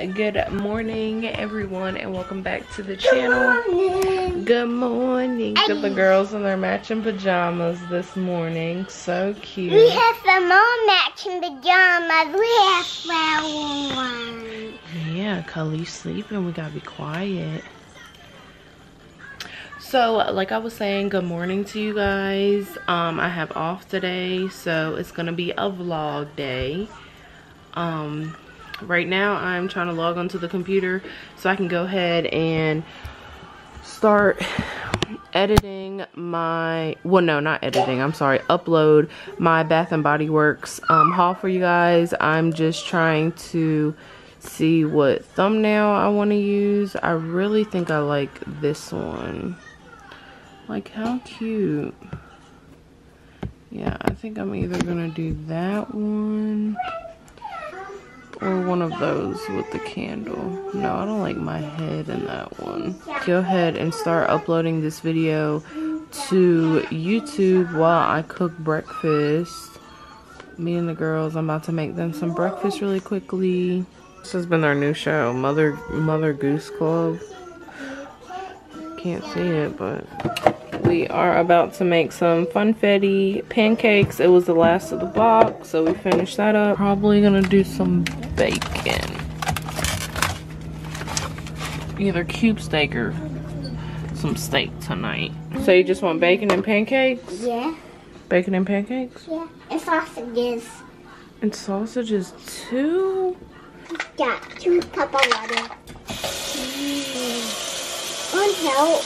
Good morning, everyone, and welcome back to the channel. Good morning. Got the girls in their matching pajamas this morning. So cute. We have some more matching pajamas. We have flower ones. Yeah, Cully's sleeping. We gotta be quiet. So, like I was saying, good morning to you guys. I have off today, so it's gonna be a vlog day. Right now I'm trying to log onto the computer so I can go ahead and start editing my, well, no, not editing, I'm sorry, upload my Bath and Body Works haul for you guys. I'm just trying to see what thumbnail I want to use. I really think I like this one. Like, how cute. Yeah, I think I'm either gonna do that one or one of those with the candle. No, I don't like my head in that one. Go ahead and start uploading this video to YouTube while I cook breakfast. Me and the girls, I'm about to make them some breakfast really quickly. This has been our new show, Mother Goose Club. Can't see it, but we are about to make some funfetti pancakes. It was the last of the box, so we finished that up. Probably gonna do some bacon. Either cube steak or some steak tonight. So you just want bacon and pancakes? Yeah. Bacon and pancakes? Yeah. And sausages. And sausages too? Got 2 cups of water. Want help?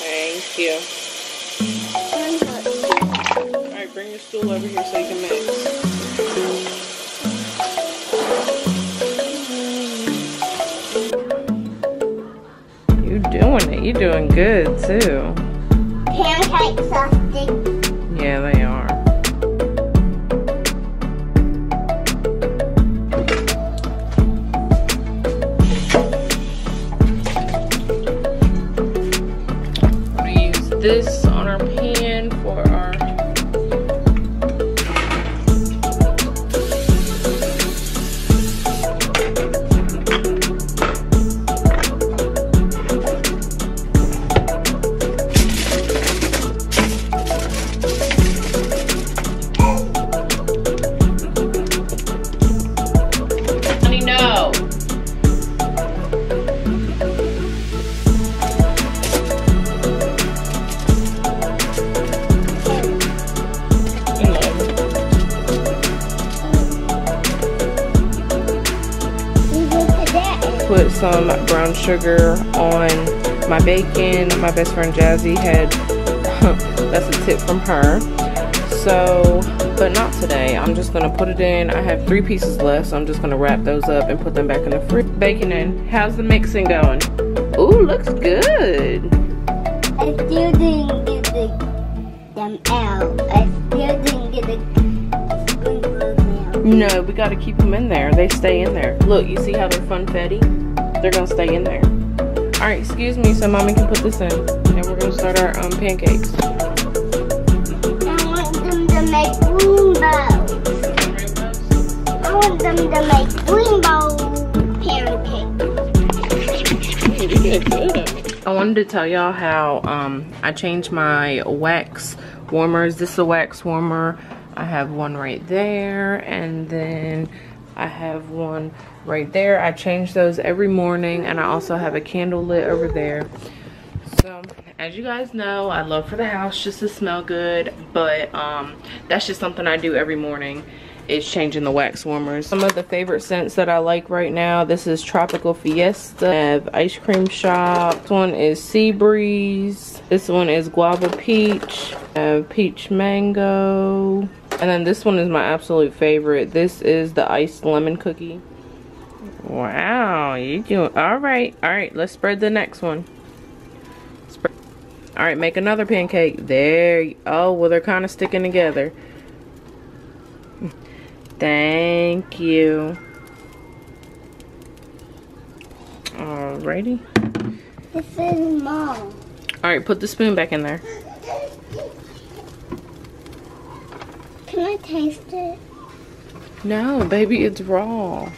Thank you. Alright, bring your stool over here so you can mix. You doing it. You're doing good too. Pancakes are sticky. Yeah, they are. This on our pan for our honey, no. Put some brown sugar on my bacon. My best friend Jazzy had, that's a tip from her. So, but not today. I'm just gonna put it in. I have 3 pieces left, so I'm just gonna wrap those up and put them back in the fridge. Bacon in. How's the mixing going? Ooh, looks good. I still didn't get them out. I still didn't get the sprinkles out. No, we gotta keep them in there. They stay in there. Look, you see how they're funfetti? They're gonna stay in there. All right, excuse me, so mommy can put this in, and we're gonna start our pancakes. I want them to make rainbows. I want them to make rainbow pancakes. I wanted to tell y'all how I changed my wax warmers. This is a wax warmer. I have one right there, and then I have one right there. I change those every morning, and I also have a candle lit over there. So as you guys know, I love for the house just to smell good, but that's just something I do every morning, is changing the wax warmers. Some of the favorite scents that I like right now, this is Tropical Fiesta. I have Ice Cream Shop. This one is Sea Breeze. This one is Guava Peach. I have Peach Mango. And then this one is my absolute favorite. This is the iced lemon cookie. Wow, you doing all right. All right, let's spread the next one. All right, make another pancake. There. Oh, well, they're kind of sticking together. Thank you. Alrighty. This is small. All right, put the spoon back in there. Can I taste it? No, baby, it's raw.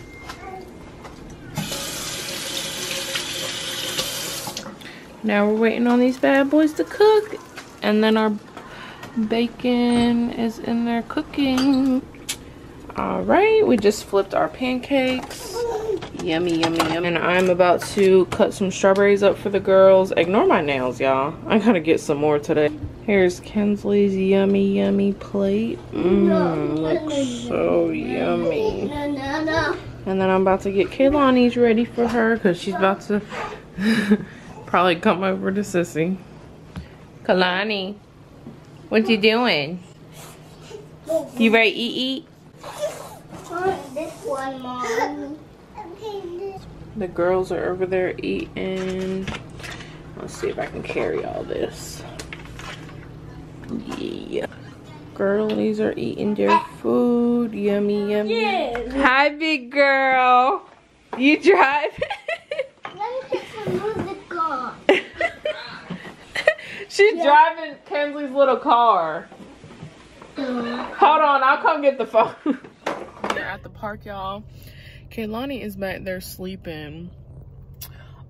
Now we're waiting on these bad boys to cook. And then our bacon is in there cooking. All right, we just flipped our pancakes. Yummy, yummy, yummy. And I'm about to cut some strawberries up for the girls. Ignore my nails, y'all. I gotta get some more today. Here's Kinsley's yummy, yummy plate. Looks so yummy. And then I'm about to get Kaylani's ready for her because she's about to probably come over to Sissy. Kaylani, what you doing? You ready to eat? This one, Mom. The girls are over there eating. Let's see if I can carry all this. Yeah. Girlies are eating their food. Yummy, yummy. Yes. Hi, big girl. You drive? Let me put some music on. She's driving Kinsley's little car. Hold on, I'll come get the phone. We're at the park, y'all. Kaylani is back there sleeping.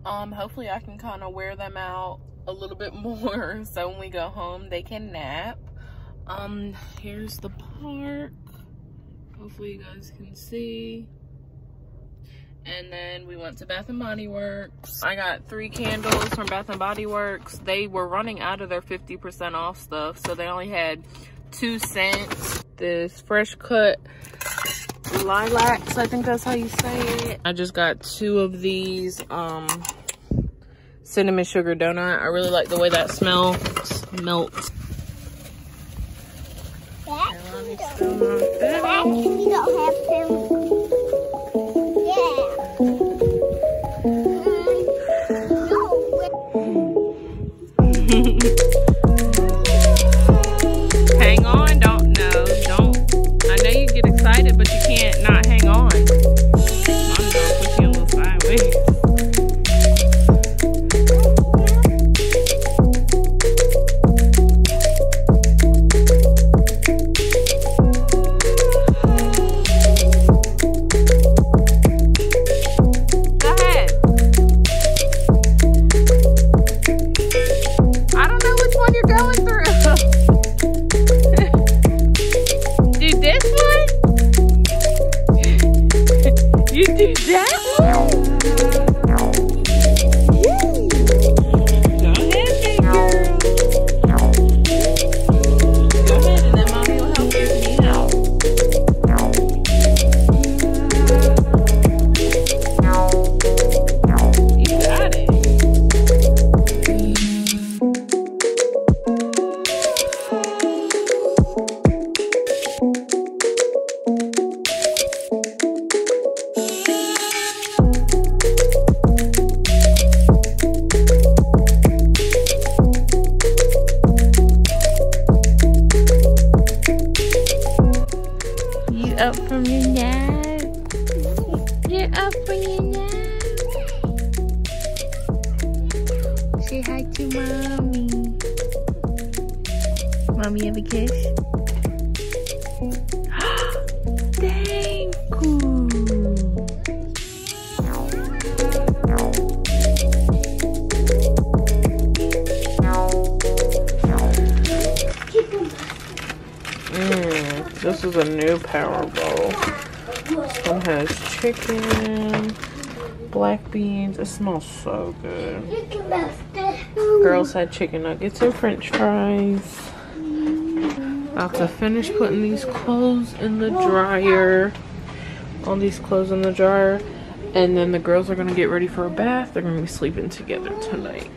Hopefully I can kind of wear them out a little bit more so when we go home they can nap. Here's the park. Hopefully you guys can see. And then we went to Bath and Body Works. I got 3 candles from Bath and Body Works. They were running out of their 50% off stuff, so they only had 2 cents. This fresh cut lilacs, I think that's how you say it. I just got 2 of these cinnamon sugar donut. I really like the way that smells. Melts. That you don't have to. Hang on, don't. I know you get excited, but you can't not hang on. I'm gonna put you a little sideways. Up from your nap. You're up from your nap. Say hi to mommy. Mommy, have a kiss. Thank you. This is a new Power Bowl. This one has chicken, black beans. It smells so good. Girls had chicken nuggets and french fries. About to finish putting these clothes in the dryer. All these clothes in the dryer. And then the girls are going to get ready for a bath. They're going to be sleeping together tonight.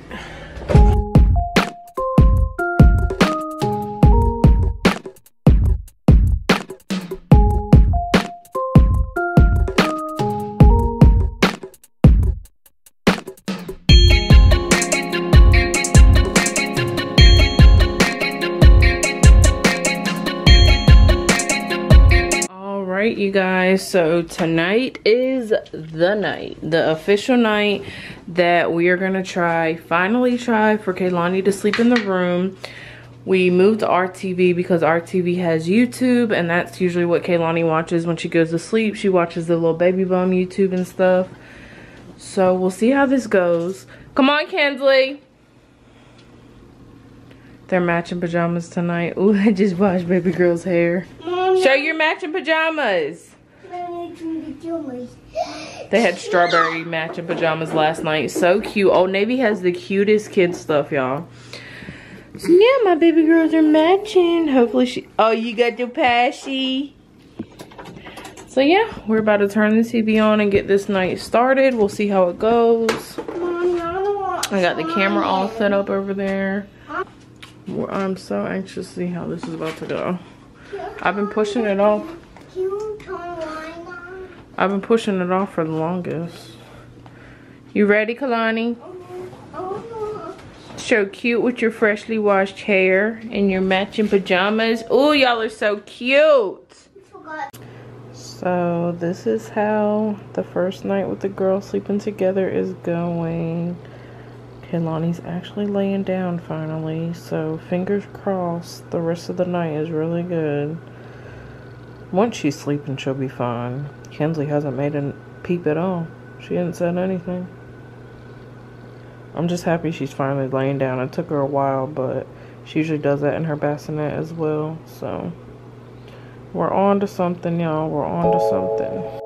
You guys, so tonight is the night, the official night that we are gonna finally try for Kaylani to sleep in the room. We moved to our TV because our TV has YouTube, and that's usually what Kaylani watches when she goes to sleep. She watches the little baby bum YouTube and stuff. So we'll see how this goes. Come on, Kinsley. They're matching pajamas tonight. Ooh, I just washed baby girl's hair. Mom, Show your matching pajamas. They had strawberry matching pajamas last night. So cute. Old Navy has the cutest kid stuff, y'all. So yeah, my baby girls are matching. Hopefully she... Oh, you got your pashy. So yeah, we're about to turn the TV on and get this night started. We'll see how it goes. I got the camera all set up over there. I'm so anxious to see how this is about to go. I've been pushing it off. I've been pushing it off for the longest. You ready, Kalani? So cute with your freshly washed hair and your matching pajamas. Oh, y'all are so cute. So this is how the first night with the girls sleeping together is going. Kaylani's actually laying down finally, so fingers crossed the rest of the night is really good. Once she's sleeping, she'll be fine. Kinsley hasn't made a peep at all. She hasn't said anything. I'm just happy she's finally laying down. It took her a while, but she usually does that in her bassinet as well. So we're on to something, y'all. We're on to something.